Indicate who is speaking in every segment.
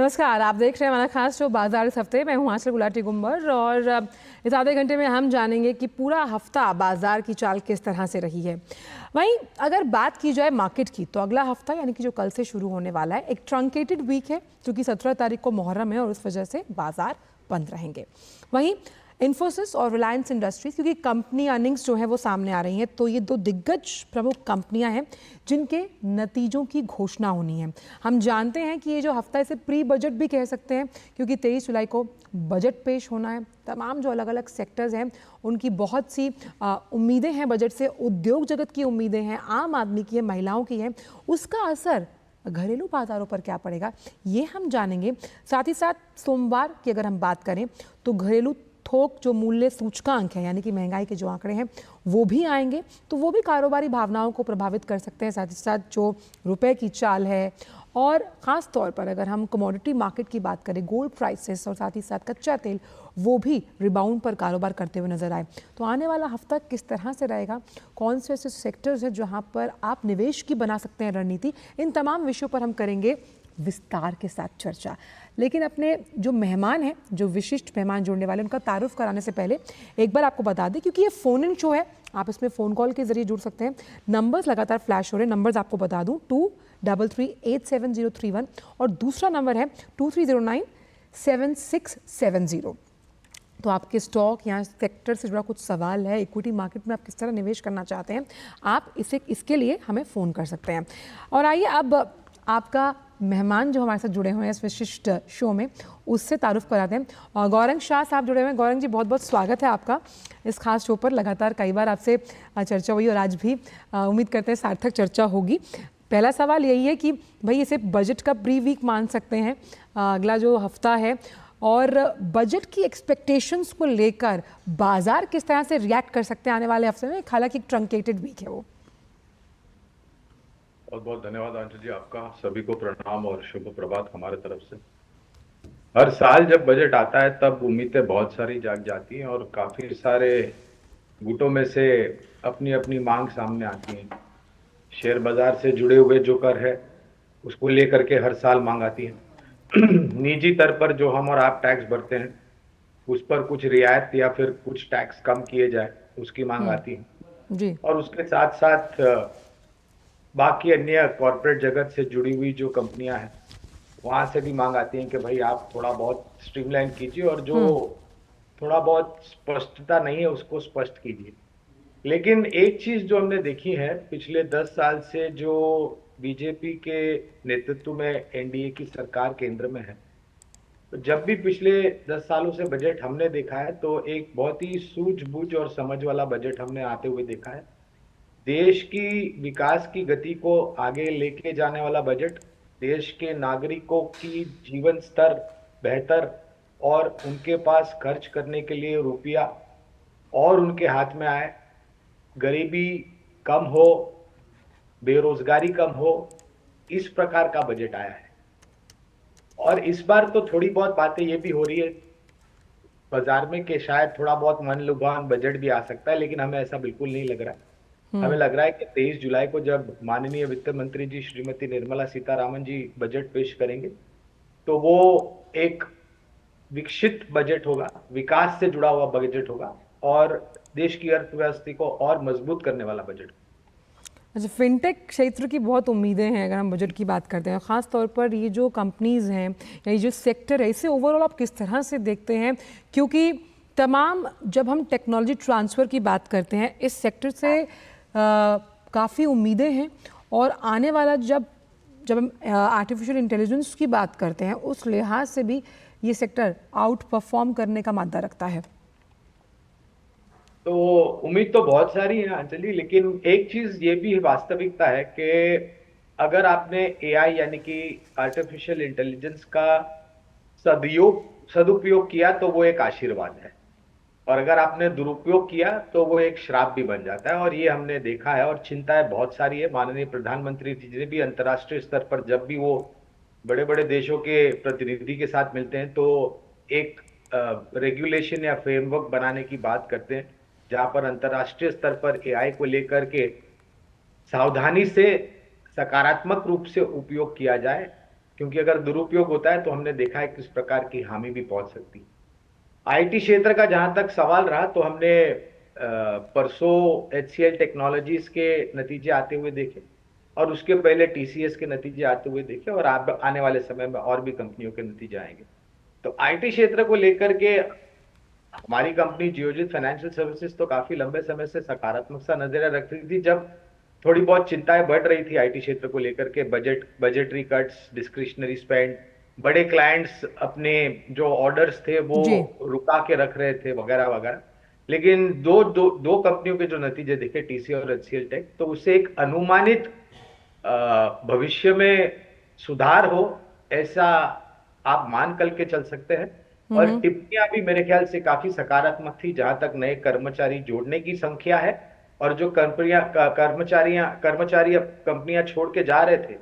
Speaker 1: नमस्कार, आप देख रहे हैं हमारा खास शो बाजार इस हफ्ते। मैं हूं आंचल गुलाटी गुंबर और इस आधे घंटे में हम जानेंगे कि पूरा हफ्ता बाजार की चाल किस तरह से रही है। वहीं अगर बात की जाए मार्केट की तो अगला हफ्ता यानी कि जो कल से शुरू होने वाला है एक ट्रंकेटेड वीक है, क्योंकि 17 तारीख को मुहर्रम है और उस वजह से बाजार बंद रहेंगे। वहीं इन्फोसिस और रिलायंस इंडस्ट्रीज, क्योंकि कंपनी अर्निंग्स जो है वो सामने आ रही हैं, तो ये दो दिग्गज प्रमुख कंपनियां हैं जिनके नतीजों की घोषणा होनी है। हम जानते हैं कि ये जो हफ्ता इसे प्री बजट भी कह सकते हैं, क्योंकि 23 जुलाई को बजट पेश होना है। तमाम जो अलग अलग सेक्टर्स हैं उनकी बहुत सी उम्मीदें हैं बजट से। उद्योग जगत की उम्मीदें हैं, आम आदमी की है, महिलाओं की है। उसका असर घरेलू बाजारों पर क्या पड़ेगा ये हम जानेंगे। साथ ही साथ सोमवार की अगर हम बात करें तो घरेलू थोक जो मूल्य सूचकांक है यानी कि महंगाई के जो आंकड़े हैं वो भी आएंगे, तो वो भी कारोबारी भावनाओं को प्रभावित कर सकते हैं। साथ ही साथ जो रुपए की चाल है और ख़ास तौर पर अगर हम कमोडिटी मार्केट की बात करें, गोल्ड प्राइसेस और साथ ही साथ कच्चा तेल, वो भी रिबाउंड पर कारोबार करते हुए नजर आए। तो आने वाला हफ्ता किस तरह से रहेगा, कौन से ऐसे सेक्टर्स हैं जहां पर आप निवेश की बना सकते हैं रणनीति, इन तमाम विषयों पर हम करेंगे विस्तार के साथ चर्चा। लेकिन अपने जो मेहमान हैं, जो विशिष्ट मेहमान जुड़ने वाले, उनका तारुफ कराने से पहले एक बार आपको बता दें, क्योंकि ये फ़ोन इन शो है, आप इसमें फ़ोन कॉल के जरिए जुड़ सकते हैं। नंबर्स लगातार फ्लैश हो रहे हैं, नंबर्स आपको बता दूं 23387031 और दूसरा नंबर है 23097670। तो आपके स्टॉक या सेक्टर से जुड़ा कुछ सवाल है, इक्विटी मार्केट में आप किस तरह निवेश करना चाहते हैं, आप इसके लिए हमें फ़ोन कर सकते हैं। और आइए अब आपका मेहमान जो हमारे साथ जुड़े हुए हैं इस विशिष्ट शो में, उससे तारुफ कराते हैं। और गौरंग शाह साहब जुड़े हुए हैं। गौरंग जी, बहुत बहुत स्वागत है आपका इस खास शो पर। लगातार कई बार आपसे चर्चा हुई और आज भी उम्मीद करते हैं सार्थक चर्चा होगी। पहला सवाल यही है कि भाई इसे बजट का प्री वीक मान सकते हैं, अगला जो हफ्ता है, और बजट की एक्सपेक्टेशंस को लेकर बाजार किस तरह से रिएक्ट कर सकते हैं आने वाले हफ्ते में, हालांकि ट्रंकेटेड वीक है वो।
Speaker 2: बहुत बहुत धन्यवाद आंचल जी, आपका। सभी को प्रणाम और शुभ प्रभात हमारे तरफ से। हर साल जब बजट आता है तब उम्मीदें बहुत सारी जाग जाती हैं और काफी सारे गुटों में से अपनी अपनी मांग सामने आती है। शेयर बाजार से जुड़े हुए जो कर है उसको लेकर के हर साल मांग आती है। निजी स्तर पर जो हम और आप टैक्स भरते हैं उस पर कुछ रियायत या फिर कुछ टैक्स कम किए जाए, उसकी मांग आती है।
Speaker 1: जी।
Speaker 2: और उसके साथ साथ बाकी अन्य कॉर्पोरेट जगत से जुड़ी हुई जो कंपनियां हैं वहां से भी मांग आती है कि भाई आप थोड़ा बहुत स्ट्रीमलाइन कीजिए और जो थोड़ा बहुत स्पष्टता नहीं है उसको स्पष्ट कीजिए। लेकिन एक चीज जो हमने देखी है पिछले 10 साल से, जो बीजेपी के नेतृत्व में एनडीए की सरकार केंद्र में है, तो जब भी पिछले 10 सालों से बजट हमने देखा है तो एक बहुत ही सूझबूझ और समझ वाला बजट हमने आते हुए देखा है। देश की विकास की गति को आगे लेके जाने वाला बजट, देश के नागरिकों की जीवन स्तर बेहतर और उनके पास खर्च करने के लिए रुपया और उनके हाथ में आए, गरीबी कम हो, बेरोजगारी कम हो, इस प्रकार का बजट आया है। और इस बार तो थोड़ी बहुत बातें ये भी हो रही है बाजार में कि शायद थोड़ा बहुत मन लुभान बजट भी आ सकता है, लेकिन हमें ऐसा बिल्कुल नहीं लग रहा है। हमें लग रहा है कि 23 जुलाई को जब माननीय वित्त मंत्री जी श्रीमती निर्मला सीतारामन जी बजट पेश करेंगे तो वो एक विकसित बजट होगा, विकास से जुड़ा हुआ बजट होगा और देश की अर्थव्यवस्था को और मजबूत करने वाला बजट।
Speaker 1: अच्छा, फिनटेक क्षेत्र की बहुत उम्मीदें हैं अगर हम बजट की बात करते हैं, ख़ास तौर पर ये जो कंपनीज़ हैं या ये जो सेक्टर है, इसे ओवरऑल आप किस तरह से देखते हैं? क्योंकि तमाम जब हम टेक्नोलॉजी ट्रांसफ़र की बात करते हैं इस सेक्टर से काफ़ी उम्मीदें हैं, और आने वाला जब हम आर्टिफिशियल इंटेलिजेंस की बात करते हैं उस लिहाज से भी ये सेक्टर आउट परफॉर्म करने का मादा रखता है।
Speaker 2: तो उम्मीद तो बहुत सारी है अंजलि, लेकिन एक चीज ये भी वास्तविकता है कि अगर आपने एआई यानी कि आर्टिफिशियल इंटेलिजेंस का सदुपयोग किया तो वो एक आशीर्वाद है, और अगर आपने दुरुपयोग किया तो वो एक श्राप भी बन जाता है। और ये हमने देखा है और चिंताएं बहुत सारी है। माननीय प्रधानमंत्री जी ने भी अंतर्राष्ट्रीय स्तर पर जब भी वो बड़े बड़े देशों के प्रतिनिधि के साथ मिलते हैं तो एक रेगुलेशन या फ्रेमवर्क बनाने की बात करते हैं, जहां पर अंतर्राष्ट्रीय स्तर पर एआई को लेकर के सावधानी से सकारात्मक रूप से उपयोग किया जाए क्योंकि अगर दुरुपयोग होता है तो हमने देखा है किस प्रकार की हानि भी पहुंच सकती है। आईटी क्षेत्र का जहां तक सवाल रहा तो हमने परसों एचसीएल टेक्नोलॉजीज के नतीजे आते हुए देखे और उसके पहले टीसीएस के नतीजे आते हुए देखे और आने वाले समय में और भी कंपनियों के नतीजे आएंगे। तो आईटी क्षेत्र को लेकर के हमारी कंपनी जियोजित फाइनेंशियल सर्विसेज तो काफी लंबे समय से सकारात्मक सा नजरिया रख रही थी। जब थोड़ी बहुत चिंताएं बढ़ रही थी आईटी क्षेत्र को लेकर के, बजटरी कट्स, डिस्क्रिशनरी स्पेंड, बड़े क्लाइंट्स अपने जो ऑर्डर्स थे वो रुका के रख रहे थे वगैरह वगैरह, लेकिन दो कंपनियों के जो नतीजे दिखे, टीसी और एचसीएल टेक, तो उससे एक अनुमानित भविष्य में सुधार हो ऐसा आप मान कल के चल सकते हैं। और टिप्पणियां भी मेरे ख्याल से काफी सकारात्मक थी, जहां तक नए कर्मचारी जोड़ने की संख्या है और जो कर्मचारी अब कंपनियां छोड़ के जा रहे थे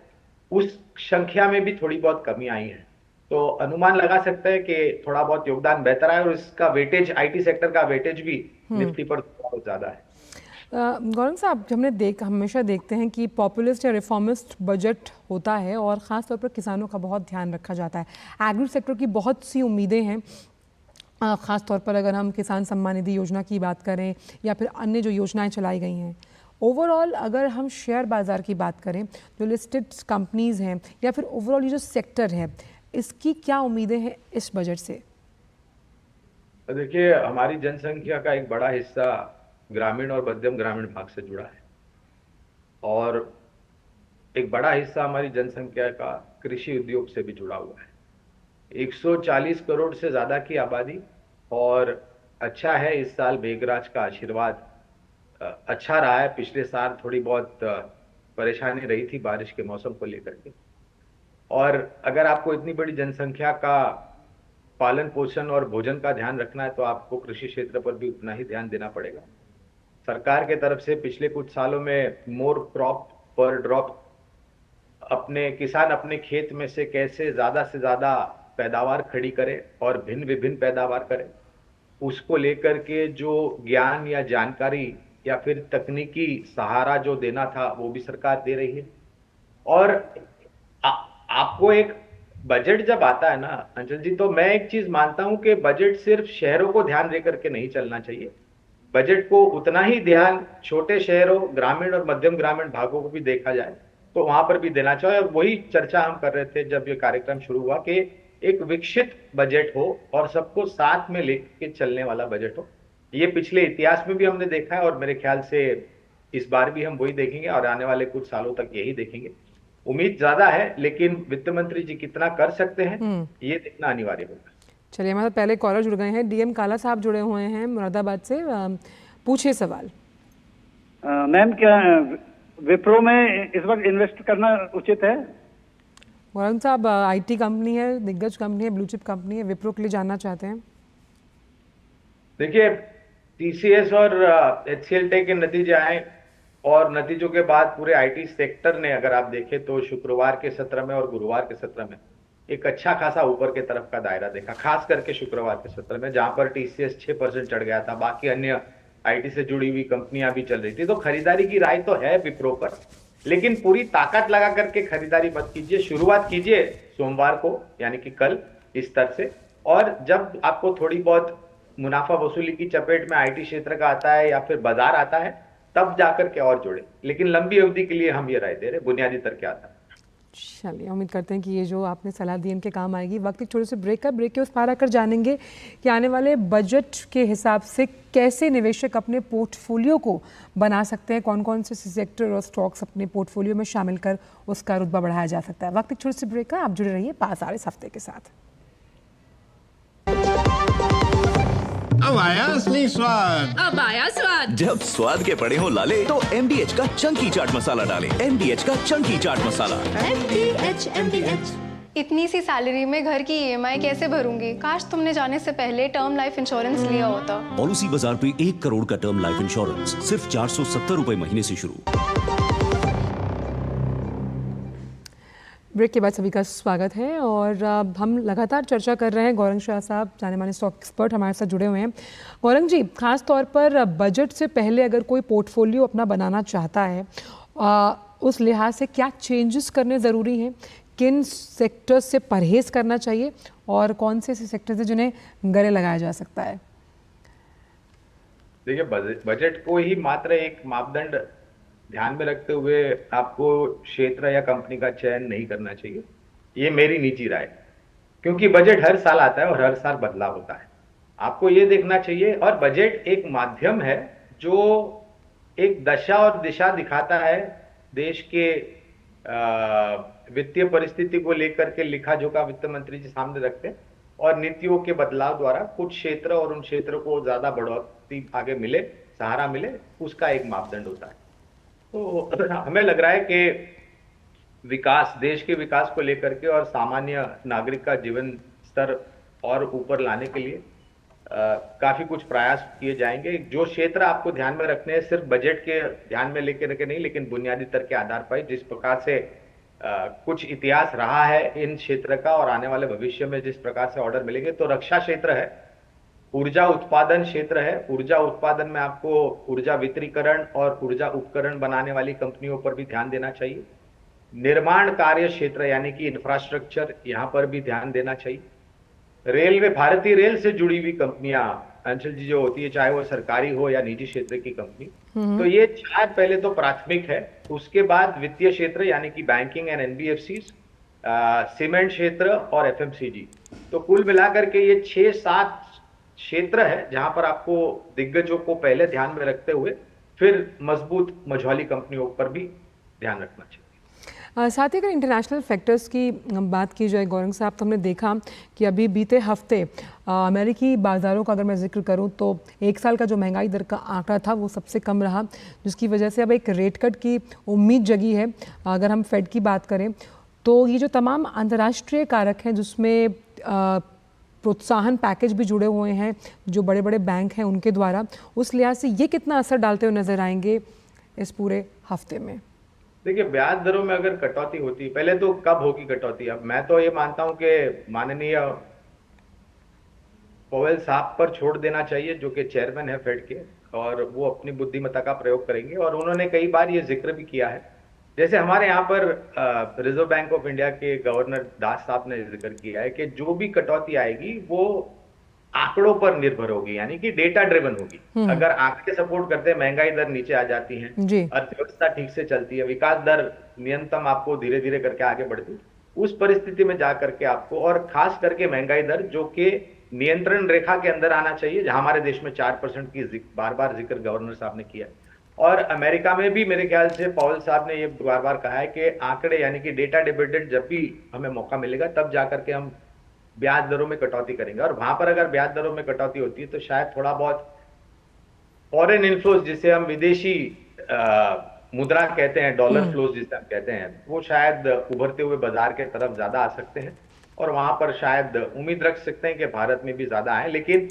Speaker 2: उस संख्या में भी थोड़ी बहुत कमी आई है। तो अनुमान लगा सकते हैं कि थोड़ा बहुत योगदान बेहतर है और इसका वेटेज, आईटी सेक्टर का वेटेज भी निफ्टी पर बहुत ज्यादा है।
Speaker 1: गौरंग साहब, हमेशा देखते हैं कि पॉपुलिस्ट या रिफॉर्मिस्ट बजट होता है और ख़ास तौर पर किसानों का बहुत ध्यान रखा जाता है। एग्री सेक्टर की बहुत सी उम्मीदें हैं, ख़ास तौर पर अगर हम किसान सम्मान निधि योजना की बात करें या फिर अन्य जो योजनाएं चलाई गई हैं। ओवरऑल अगर हम शेयर बाज़ार की बात करें, जो लिस्टेड कंपनीज़ हैं या फिर ओवरऑल ये जो सेक्टर है, इसकी क्या उम्मीदें हैं इस बजट से?
Speaker 2: देखिए, हमारी जनसंख्या का एक बड़ा हिस्सा ग्रामीण और मध्यम ग्रामीण भाग से जुड़ा है और एक बड़ा हिस्सा हमारी जनसंख्या का कृषि उद्योग से भी जुड़ा हुआ है। 140 करोड़ से ज्यादा की आबादी, और अच्छा है इस साल मेघराज का आशीर्वाद अच्छा रहा है। पिछले साल थोड़ी बहुत परेशानी रही थी बारिश के मौसम को लेकर के, और अगर आपको इतनी बड़ी जनसंख्या का पालन पोषण और भोजन का ध्यान रखना है तो आपको कृषि क्षेत्र पर भी उतना ही ध्यान देना पड़ेगा। सरकार के तरफ से पिछले कुछ सालों में मोर क्रॉप पर ड्रॉप, अपने किसान अपने खेत में से कैसे ज्यादा से ज्यादा पैदावार खड़ी करे और भिन्न विभिन्न पैदावार करे, उसको लेकर के जो ज्ञान या जानकारी या फिर तकनीकी सहारा जो देना था वो भी सरकार दे रही है। और आपको एक बजट जब आता है ना अंचल जी, तो मैं एक चीज मानता हूं कि बजट सिर्फ शहरों को ध्यान देकर के नहीं चलना चाहिए। बजट को उतना ही ध्यान छोटे शहरों, ग्रामीण और मध्यम ग्रामीण भागों को भी देखा जाए तो वहां पर भी देना चाहिए। और वही चर्चा हम कर रहे थे जब ये कार्यक्रम शुरू हुआ कि एक विकसित बजट हो और सबको साथ में लेके चलने वाला बजट हो। ये पिछले इतिहास में भी हमने देखा है और मेरे ख्याल से इस बार भी हम वही देखेंगे और आने वाले कुछ सालों तक यही देखेंगे। उम्मीद ज्यादा है, लेकिन वित्त मंत्री जी कितना कर सकते हैं ये देखना अनिवार्य होगा।
Speaker 1: चलिए, हमारे पहले कॉलर जुड़ गए हैं, डीएम काला साहब जुड़े हुए हैं मुरादाबाद से। पूछिए सवाल।
Speaker 3: मैम, क्या विप्रो में इस वक्त इन्वेस्ट करना उचित है?
Speaker 1: गौरंग साहब, आईटी कंपनी है, दिग्गज कंपनी है, ब्लू चिप कंपनी है, विप्रो के लिए जानना चाहते हैं।
Speaker 2: देखिए, टीसीएस और एचसीएल टेक के नतीजे आए और नतीजों के बाद पूरे आईटी सेक्टर ने, अगर आप देखें तो शुक्रवार के सत्र में और गुरुवार के सत्र में एक अच्छा खासा ऊपर के तरफ का दायरा देखा। खास करके शुक्रवार के सत्र में, जहां पर टीसीएस 6% चढ़ गया था, बाकी अन्य आईटी से जुड़ी हुई कंपनियां भी चल रही थी। तो खरीदारी की राय तो है विप्रो पर, लेकिन पूरी ताकत लगा करके खरीदारी मत कीजिए। शुरुआत कीजिए सोमवार को, यानी कि कल, इस स्तर से, और जब आपको थोड़ी बहुत मुनाफा वसूली की चपेट में आईटी क्षेत्र का आता है या फिर बाजार आता है, तब जाकर के और जोड़े। लेकिन लंबी अवधि के लिए हम ये राय दे रहे, बुनियादी तर्क क्या आता है।
Speaker 1: चलिए, उम्मीद करते हैं कि ये जो आपने सलाह दी इनके काम आएगी। वक्त एक छोटे से ब्रेक के उस पार आकर जानेंगे कि आने वाले बजट के हिसाब से कैसे निवेशक अपने पोर्टफोलियो को बना सकते हैं, कौन कौन से सेक्टर और स्टॉक्स अपने पोर्टफोलियो में शामिल कर उसका रुतबा बढ़ाया जा सकता है। वक्त एक छोटे से ब्रेक का, आप जुड़े रहिए बाजार इस हफ्ते के साथ।
Speaker 4: अब आया असली स्वाद।
Speaker 5: अब आया स्वाद।
Speaker 6: जब स्वाद के पड़े हो लाले तो MDH का चंकी चाट मसाला डालें। MDH का चंकी चाट मसाला।
Speaker 5: MDH।
Speaker 7: इतनी सी सैलरी में घर की EMI कैसे भरूंगी? काश तुमने जाने से पहले टर्म लाइफ इंश्योरेंस लिया होता।
Speaker 6: पॉलिसी बाजार पे 1 करोड़ का टर्म लाइफ इंश्योरेंस सिर्फ 470 रुपए महीने से शुरू।
Speaker 1: ब्रेक के बाद सभी का स्वागत है और हम लगातार चर्चा कर रहे हैं। गौरंग शाह साहब, जाने माने स्टॉक एक्सपर्ट, हमारे साथ जुड़े हुए हैं। गौरंग जी, खास तौर पर बजट से पहले अगर कोई पोर्टफोलियो अपना बनाना चाहता है, उस लिहाज से क्या चेंजेस करने ज़रूरी हैं? किन सेक्टर्स से परहेज करना चाहिए और कौन से ऐसे सेक्टर्स हैं जिन्हें गले लगाया जा सकता है?
Speaker 2: देखिए, बजट को ही मात्र एक मापदंड ध्यान में रखते हुए आपको क्षेत्र या कंपनी का चयन नहीं करना चाहिए, ये मेरी निजी राय है। क्योंकि बजट हर साल आता है और हर साल बदलाव होता है। आपको ये देखना चाहिए, और बजट एक माध्यम है जो एक दशा और दिशा दिखाता है देश के वित्तीय परिस्थिति को लेकर के लिखा जोखा वित्त मंत्री जी सामने रखते हैं, और नीतियों के बदलाव द्वारा कुछ क्षेत्र और उन क्षेत्रों को ज्यादा बढ़ोतरी आगे मिले, सहारा मिले, उसका एक मापदंड होता है। तो हमें लग रहा है कि विकास, देश के विकास को लेकर के और सामान्य नागरिक का जीवन स्तर और ऊपर लाने के लिए काफी कुछ प्रयास किए जाएंगे। जो क्षेत्र आपको ध्यान में रखने हैं, सिर्फ बजट के ध्यान में लेकर के नहीं, लेकिन बुनियादी स्तर के आधार पर जिस प्रकार से कुछ इतिहास रहा है इन क्षेत्र का, और आने वाले भविष्य में जिस प्रकार से ऑर्डर मिलेंगे, तो रक्षा क्षेत्र है, ऊर्जा उत्पादन क्षेत्र है। ऊर्जा उत्पादन में आपको ऊर्जा वितरीकरण और ऊर्जा उपकरण बनाने वाली कंपनियों पर भी ध्यान देना चाहिए। निर्माण कार्य क्षेत्र यानी कि इंफ्रास्ट्रक्चर, यहाँ पर भी ध्यान देना चाहिए। रेलवे, भारतीय रेल से जुड़ी हुई कंपनियां अंशल जी जो होती है, चाहे वो सरकारी हो या निजी क्षेत्र की कंपनी, तो ये चार पहले तो प्राथमिक है। उसके बाद वित्तीय क्षेत्र यानी कि बैंकिंग एंड एनबीएफसी, सीमेंट क्षेत्र और एफएमसीजी। तो कुल मिलाकर के ये 6-7 क्षेत्र है जहां पर आपको दिग्गजों को पहले ध्यान में रखते हुए फिर मजबूत मझौली कंपनियों पर भी ध्यान रखना चाहिए।
Speaker 1: साथ ही अगर इंटरनेशनल फैक्टर्स की बात की जाए गौरंग साहब, तो हमने देखा कि अभी बीते हफ्ते अमेरिकी बाज़ारों का अगर मैं जिक्र करूं तो एक साल का जो महंगाई दर का आंकड़ा था वो सबसे कम रहा, जिसकी वजह से अब एक रेट कट की उम्मीद जगी है। अगर हम फेड की बात करें तो ये जो तमाम अंतर्राष्ट्रीय कारक हैं जिसमें प्रोत्साहन पैकेज भी जुड़े हुए हैं जो बड़े बड़े बैंक हैं उनके द्वारा, उस लिहाज से ये कितना असर डालते हुए नजर आएंगे इस पूरे हफ्ते में?
Speaker 2: देखिए, ब्याज दरों में अगर कटौती होती, पहले तो कब होगी कटौती? अब मैं तो ये मानता हूं कि माननीय पवेल साहब पर छोड़ देना चाहिए, जो कि चेयरमैन है फेड के, और वो अपनी बुद्धिमत्ता का प्रयोग करेंगे। और उन्होंने कई बार ये जिक्र भी किया है, जैसे हमारे यहाँ पर रिजर्व बैंक ऑफ इंडिया के गवर्नर दास साहब ने जिक्र किया है कि जो भी कटौती आएगी वो आंकड़ों पर निर्भर होगी, यानी कि डेटा ड्रिवन होगी। अगर आंकड़े सपोर्ट करते हैं, महंगाई दर नीचे आ जाती है, अर्थव्यवस्था ठीक से चलती है, विकास दर न्यूनतम आपको धीरे धीरे करके आगे बढ़ती, उस परिस्थिति में जा करके आपको, और खास करके महंगाई दर जो कि नियंत्रण रेखा के अंदर आना चाहिए, जहां हमारे देश में 4% की बार बार जिक्र गवर्नर साहब ने किया। और अमेरिका में भी मेरे ख्याल से पॉवेल साहब ने ये बार बार कहा है कि आंकड़े यानी कि डेटा डिविडेंड जब भी हमें मौका मिलेगा तब जाकर के हम ब्याज दरों में कटौती करेंगे। और वहां पर अगर ब्याज दरों में कटौती होती है तो शायद थोड़ा बहुत फॉरेन इनफ्लोज, जिसे हम विदेशी मुद्रा कहते हैं, डॉलर फ्लोज जिसे हम कहते हैं, वो शायद उभरते हुए बाजार के तरफ ज्यादा आ सकते हैं, और वहां पर शायद उम्मीद रख सकते हैं कि भारत में भी ज्यादा आए। लेकिन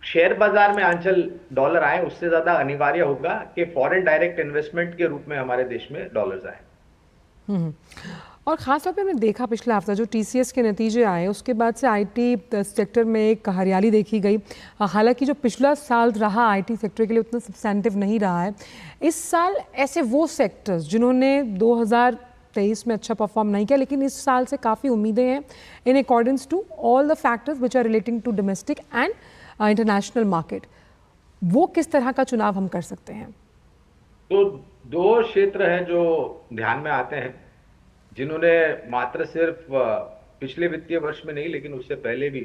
Speaker 2: शेयर बाजार में आंचल डॉलर आए, उससे ज्यादा अनिवार्य होगा कि फॉरेन डायरेक्ट इन्वेस्टमेंट के रूप में हमारे देश में डॉलर्स आए।
Speaker 1: और ख़ास तौर पे हमने देखा पिछला हफ्ता जो टीसीएस के नतीजे आए, उसके बाद से आईटी सेक्टर में एक हरियाली देखी गई। हालांकि जो पिछला साल रहा आईटी सेक्टर के लिए उतना सब्सटेंटिव नहीं रहा है। इस साल ऐसे वो सेक्टर्स जिन्होंने 2023 में अच्छा परफॉर्म नहीं किया, लेकिन इस साल से काफ़ी उम्मीदें हैं in accordings to all the factors which are relating to domestic and international market, वो किस तरह का चुनाव हम कर सकते हैं?
Speaker 2: तो दो क्षेत्र हैं जो ध्यान में आते हैं, जिन्होंने मात्र सिर्फ पिछले वित्तीय वर्ष में नहीं लेकिन उससे पहले भी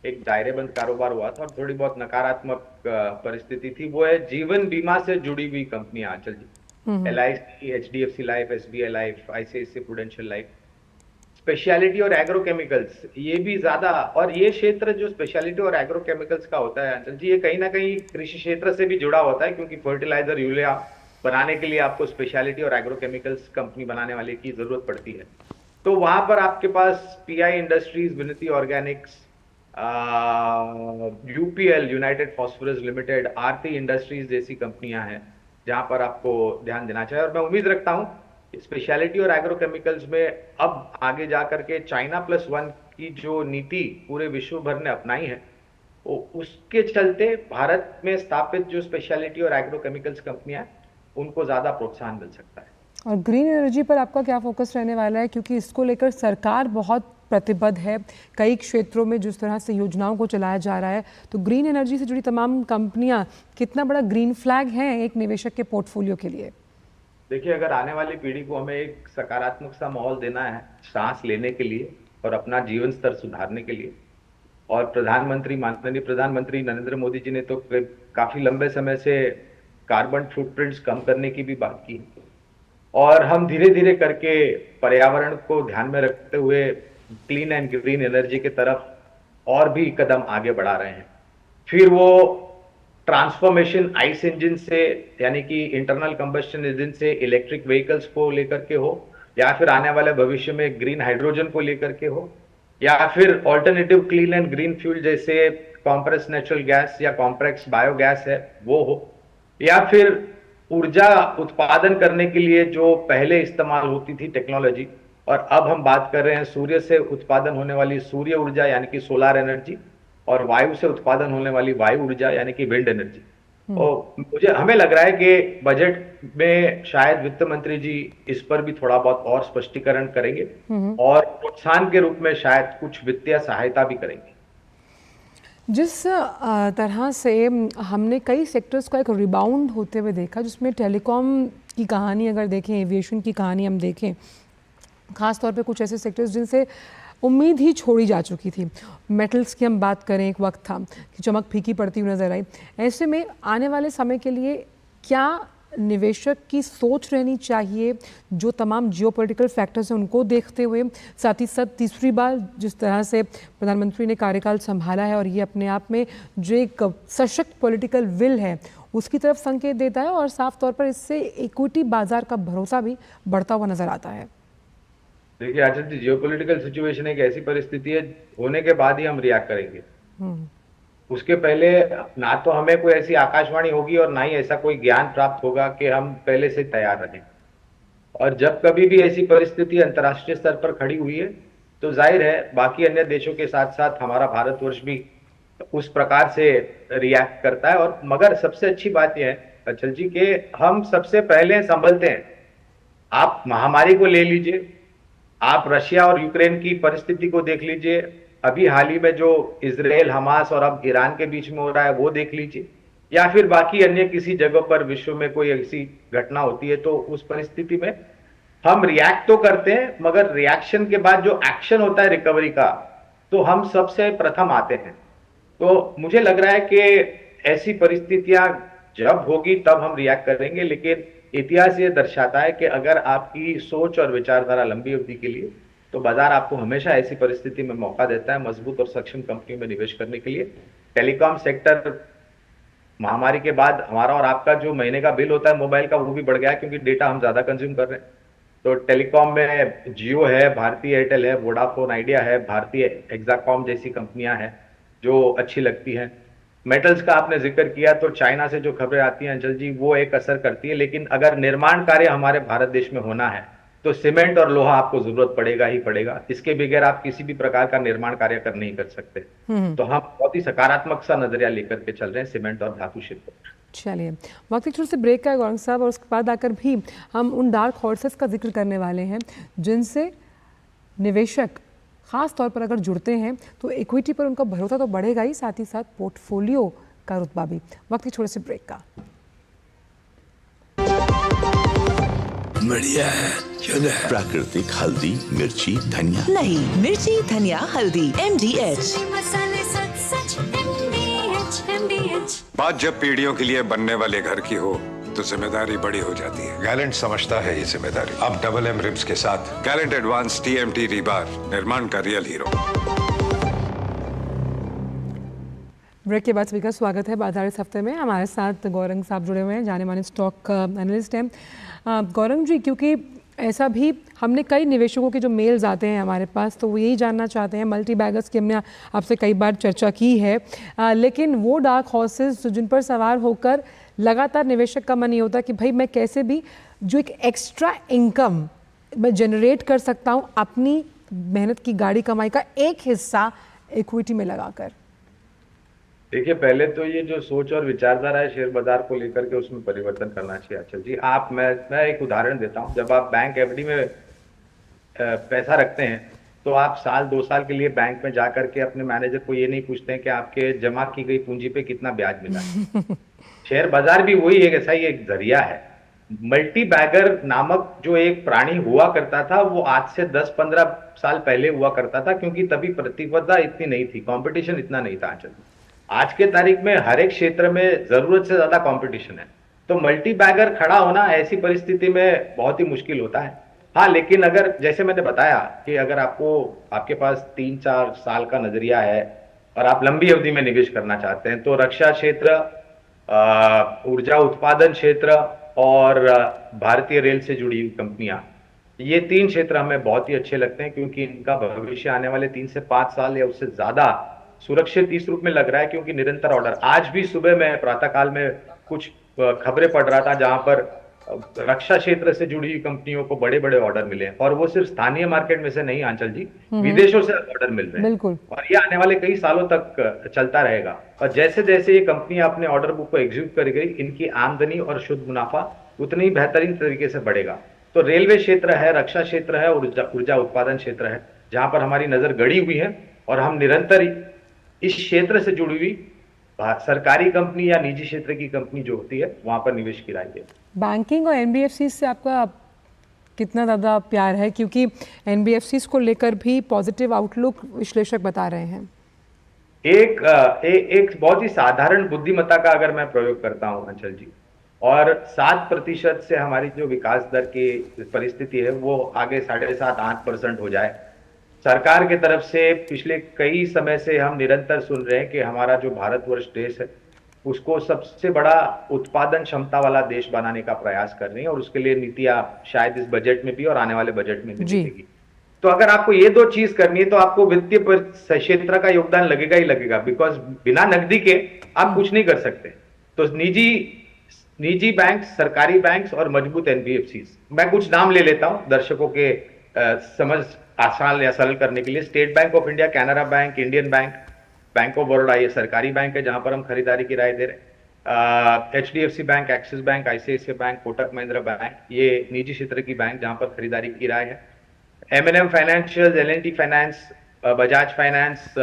Speaker 2: एक दायरेबंद कारोबार हुआ था और थोड़ी बहुत नकारात्मक परिस्थिति थी। वो है जीवन बीमा से जुड़ी हुई कंपनियां, Anchal ji, LIC, HDFC Life, SBI Life, ICICI Prudential Life, speciality और एग्रोकेमिकल्स, ये भी ज्यादा। और ये क्षेत्र जो स्पेशलिटी और एग्रोकेमिकल्स का होता है आंचल जी, ये कहीं ना कहीं कृषि क्षेत्र से भी जुड़ा होता है, क्योंकि फर्टिलाइजर, यूरिया बनाने के लिए आपको स्पेशलिटी और एग्रोकेमिकल्स कंपनी बनाने वाले की जरूरत पड़ती है। तो वहां पर आपके पास PI Industries, Vinati Organics, UPL, United Phosphorus Limited, Aarti Industries जैसी कंपनियां हैं जहां पर आपको ध्यान देना चाहिए। और मैं उम्मीद रखता हूं स्पेशलिटी और एग्रोकेमिकल्स में अब आगे जाकर के China+1 की जो नीति पूरे विश्व भर ने अपनाई है, उसके चलते भारत में स्थापित जो स्पेशलिटी और एग्रोकेमिकल्स कंपनियां, उनको ज्यादा प्रोत्साहन मिल सकता है।
Speaker 1: और ग्रीन एनर्जी पर आपका क्या फोकस रहने वाला है, क्योंकि इसको लेकर सरकार बहुत प्रतिबद्ध है, कई क्षेत्रों में जिस तरह से योजनाओं को चलाया जा रहा है, तो ग्रीन एनर्जी से जुड़ी तमाम कंपनियां कितना बड़ा ग्रीन फ्लैग हैं एक निवेशक के पोर्टफोलियो के लिए?
Speaker 2: देखिए, अगर आने वाली पीढ़ी को हमें एक सकारात्मक सा माहौल देना है सांस लेने के लिए और अपना जीवन स्तर सुधारने के लिए, और माननीय प्रधानमंत्री नरेंद्र मोदी जी ने तो काफी लंबे समय से कार्बन फुटप्रिंट्स कम करने की भी बात की, और हम धीरे धीरे करके पर्यावरण को ध्यान में रखते हुए क्लीन एंड ग्रीन एनर्जी की तरफ और भी कदम आगे बढ़ा रहे हैं। फिर वो ट्रांसफॉर्मेशन आइस इंजन से, यानी कि इंटरनल कंबस्शन इंजन से इलेक्ट्रिक व्हीकल्स को लेकर के हो, या फिर आने वाले भविष्य में ग्रीन हाइड्रोजन को लेकर के हो, या फिर alternative clean and green fuel जैसे कॉम्प्रेस नेचुरल गैस या कॉम्प्लेक्स बायोगैस है वो हो, या फिर ऊर्जा उत्पादन करने के लिए जो पहले इस्तेमाल होती थी टेक्नोलॉजी, और अब हम बात कर रहे हैं सूर्य से उत्पादन होने वाली सूर्य ऊर्जा यानी कि सोलर एनर्जी, और वायु से उत्पादन होने वाली वायु ऊर्जा यानी कि विंड एनर्जी। और हमें लग रहा है कि बजट में शायद वित्त मंत्री जी इस पर भी थोड़ा बहुत और स्पष्टीकरण करेंगे और प्रोत्साहन के रूप में शायद कुछ वित्तीय सहायता भी करेंगे।
Speaker 1: जिस तरह से हमने कई सेक्टर्स को एक रिबाउंड होते हुए देखा, जिसमें टेलीकॉम की कहानी अगर देखें, एविएशन की कहानी हम देखें, ख़ास तौर पे कुछ ऐसे सेक्टर्स जिनसे उम्मीद ही छोड़ी जा चुकी थी। मेटल्स की हम बात करें, एक वक्त था कि चमक फीकी पड़ती हुई नज़र आई। ऐसे में आने वाले समय के लिए क्या निवेशक की सोच रहनी चाहिए, जो तमाम जियोपॉलिटिकल फैक्टर्स हैं उनको देखते हुए, साथ ही साथ तीसरी बार जिस तरह से प्रधानमंत्री ने कार्यकाल संभाला है और ये अपने आप में जो एक सशक्त पॉलिटिकल विल है उसकी तरफ संकेत देता है, और साफ तौर पर इससे इक्विटी बाजार का भरोसा भी बढ़ता हुआ नजर आता है।
Speaker 2: देखिए आचल जी, जियोपॉलिटिकल सिचुएशन एक ऐसी परिस्थिति है, होने के बाद ही हम रिएक्ट करेंगे। उसके पहले ना तो हमें कोई ऐसी आकाशवाणी होगी और ना ही ऐसा कोई ज्ञान प्राप्त होगा कि हम पहले से तैयार रहें। और जब कभी भी ऐसी परिस्थिति अंतर्राष्ट्रीय स्तर पर खड़ी हुई है तो जाहिर है बाकी अन्य देशों के साथ साथ हमारा भारतवर्ष भी उस प्रकार से रिएक्ट करता है। और मगर सबसे अच्छी बात यह है अचल जी कि हम सबसे पहले संभलते हैं। आप महामारी को ले लीजिए, आप रशिया और यूक्रेन की परिस्थिति को देख लीजिए, अभी हाल ही में जो इजराइल, हमास और अब ईरान के बीच में हो रहा है वो देख लीजिए, या फिर बाकी अन्य किसी जगह पर विश्व में कोई ऐसी घटना होती है, तो उस परिस्थिति में हम रिएक्ट तो करते हैं, मगर रिएक्शन के बाद जो एक्शन होता है रिकवरी का, तो हम सबसे प्रथम आते हैं। तो मुझे लग रहा है कि ऐसी परिस्थितियां जब होगी तब हम रिएक्ट करेंगे, लेकिन इतिहास ये दर्शाता है कि अगर आपकी सोच और विचारधारा लंबी अवधि के लिए, तो बाजार आपको हमेशा ऐसी परिस्थिति में मौका देता है मजबूत और सक्षम कंपनी में निवेश करने के लिए। टेलीकॉम सेक्टर महामारी के बाद हमारा और आपका जो महीने का बिल होता है मोबाइल का, वो भी बढ़ गया है क्योंकि डेटा हम ज्यादा कंज्यूम कर रहे हैं। तो टेलीकॉम में जियो है, भारतीय एयरटेल है, वोडाफोन आइडिया है, भारतीय एक्साकॉम जैसी कंपनियां हैं जो अच्छी लगती हैं। मेटल्स का आपने जिक्र किया, तो चाइना से जो खबरें आती हैं अंचल जी, वो एक असर करती है, लेकिन अगर निर्माण कार्य हमारे भारत देश में होना है तो सीमेंट और लोहा आपको जरूरत पड़ेगा ही पड़ेगा। इसके बगैर आप किसी भी प्रकार का निर्माण कार्य कर नहीं कर सकते। तो हम बहुत ही सकारात्मक सा नजरिया लेकर के चल रहे हैं सीमेंट और धातु शिल्प।
Speaker 1: चलिए, वक्त एक छोटे से ब्रेक का है गौरंग साहब, और उसके बाद आकर भी हम उन डार्क हॉर्सेस का जिक्र करने वाले हैं जिनसे निवेशक खास तौर पर अगर जुड़ते हैं तो इक्विटी पर उनका भरोसा तो बढ़ेगा ही, साथ ही साथ पोर्टफोलियो का रुतबा भी। वक्त एक छोटे से ब्रेक का।
Speaker 8: बढ़िया है, शुद्ध है।
Speaker 6: प्राकृतिक हल्दी, मिर्ची, धनिया
Speaker 9: नहीं, मिर्ची, धनिया, हल्दी, MDH।
Speaker 10: बात जब पीढ़ियों के लिए बनने वाले घर की हो तो जिम्मेदारी बड़ी हो जाती है।
Speaker 8: गैलेंट समझता है ये जिम्मेदारी। अब डबल M रिब्स के साथ
Speaker 10: गैलेंट एडवांस TMT रीबार, निर्माण का रियल हीरो।
Speaker 1: ब्रेक के बाद सभी का स्वागत है। बाजार इस हफ्ते में हमारे साथ गौरंग साहब जुड़े हुए हैं, जाने माने स्टॉक एनालिस्ट हैं। गौरंग जी, क्योंकि ऐसा भी हमने कई निवेशकों के जो मेल्स आते हैं हमारे पास, तो वो यही जानना चाहते हैं, मल्टी बैगर्स की हमने आपसे कई बार चर्चा की है, लेकिन वो डार्क हॉर्सेस जिन पर सवार होकर लगातार निवेशक का मन नहीं होता कि भाई मैं कैसे भी जो एक एक्स्ट्रा इनकम मैं जनरेट कर सकता हूँ अपनी मेहनत की गाड़ी कमाई का एक हिस्सा इक्विटी में लगाकर।
Speaker 2: देखिए, पहले तो ये जो सोच और विचारधारा है शेयर बाजार को लेकर के, उसमें परिवर्तन करना चाहिए आंचल जी। मैं एक उदाहरण देता हूँ। जब आप बैंक एफडी में पैसा रखते हैं तो आप साल 2 साल के लिए बैंक में जाकर के अपने मैनेजर को ये नहीं पूछते हैं कि आपके जमा की गई पूंजी पे कितना ब्याज मिला है। शेयर बाजार भी वही है, ऐसा ही एक जरिया है। मल्टी बैगर नामक जो एक प्राणी हुआ करता था, वो आज से 10-15 साल पहले हुआ करता था, क्योंकि तभी प्रतिस्पर्धा इतनी नहीं थी, कंपटीशन इतना नहीं था आंचल। आज के तारीख में हर एक क्षेत्र में जरूरत से ज्यादा कंपटीशन है, तो मल्टी बैगर खड़ा होना ऐसी परिस्थिति में बहुत ही मुश्किल होता है। हाँ, लेकिन अगर जैसे मैंने बताया कि अगर आपके पास 3-4 साल का नजरिया है और आप लंबी अवधि में निवेश करना चाहते हैं, तो रक्षा क्षेत्र, ऊर्जा उत्पादन क्षेत्र और भारतीय रेल से जुड़ी हुई कंपनियां, ये 3 क्षेत्र हमें बहुत ही अच्छे लगते हैं, क्योंकि इनका भविष्य आने वाले 3 से 5 साल या उससे ज्यादा सुरक्षित इस रूप में लग रहा है, क्योंकि निरंतर ऑर्डर। आज भी सुबह मैं प्रातःकाल में कुछ खबरें पढ़ रहा था जहां पर रक्षा क्षेत्र से जुड़ी हुई कंपनियों को बड़े बड़े ऑर्डर मिले हैं, और वो सिर्फ स्थानीय मार्केट में से नहीं आंचल जी, विदेशों से ऑर्डर मिल रहे हैं।
Speaker 1: बिल्कुल।
Speaker 2: और ये आने वाले कई सालों तक चलता रहेगा। और जैसे जैसे ये कंपनियां अपने ऑर्डर बुक को एग्जीक्यूट करेगी, इनकी आमदनी और शुद्ध मुनाफा उतनी ही बेहतरीन तरीके से बढ़ेगा। तो रेलवे क्षेत्र है, रक्षा क्षेत्र है, ऊर्जा उत्पादन क्षेत्र है, जहां पर हमारी नजर गड़ी हुई है, और हम निरंतर इस क्षेत्र से जुड़ी हुई सरकारी कंपनी या निजी क्षेत्र की कंपनी जो होती है, वहां पर निवेश की राय है।
Speaker 1: बैंकिंग और एनबीएफसी से आपका कितना ज़्यादा प्यार है, क्योंकि एनबीएफसी को लेकर भी पॉजिटिव आउटलुक विश्लेषक बता रहे हैं?
Speaker 2: एक बहुत ही साधारण बुद्धिमत्ता का अगर मैं प्रयोग करता हूं अंचल जी, और 7% से हमारी जो विकास दर की परिस्थिति है वो आगे 7.5-8% हो जाए। सरकार की तरफ से पिछले कई समय से हम निरंतर सुन रहे हैं कि हमारा जो भारतवर्ष देश है उसको सबसे बड़ा उत्पादन क्षमता वाला देश बनाने का प्रयास कर रही है, और उसके लिए नीतियां शायद इस बजट में भी और आने वाले बजट में भी दिखेगी। तो अगर आपको ये 2 चीज करनी है तो आपको वित्तीय क्षेत्र का योगदान लगेगा ही लगेगा, बिकॉज बिना नकदी के आप कुछ नहीं कर सकते। तो निजी बैंक, सरकारी बैंक और मजबूत एनबीएफसी, मैं कुछ नाम ले लेता हूं दर्शकों के समझ आसान या सरल करने के लिए। State bank of India, Canara bank, Indian bank, bank of Baroda, ये सरकारी बैंक है जहां पर हम खरीदारी की राय दे रहे हैं। HDFC bank, axis bank, ICICI bank, Kotak Mahindra bank, ये निजी क्षेत्र की बैंक जहां पर खरीदारी की राय है। M&M financial, L&T finance, Bajaj finance,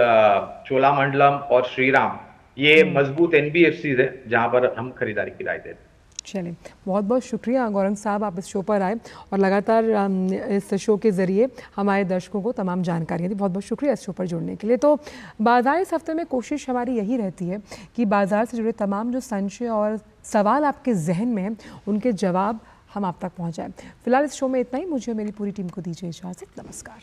Speaker 2: Cholamandalam और श्रीराम, ये मजबूत NBFCs है जहां पर हम खरीदारी की राय दे रहे हैं।
Speaker 1: चलिए, बहुत बहुत शुक्रिया गौरंग साहब, आप इस शो पर आए और लगातार इस शो के ज़रिए हमारे दर्शकों को तमाम जानकारियाँ दी। बहुत बहुत शुक्रिया इस शो पर जुड़ने के लिए। तो बाजार इस हफ्ते में कोशिश हमारी यही रहती है कि बाजार से जुड़े तमाम जो संशय और सवाल आपके जहन में हैं, उनके जवाब हम आप तक पहुँचाएँ। फिलहाल इस शो में इतना ही। मुझे मेरी पूरी टीम को दीजिए इजाज़त। नमस्कार।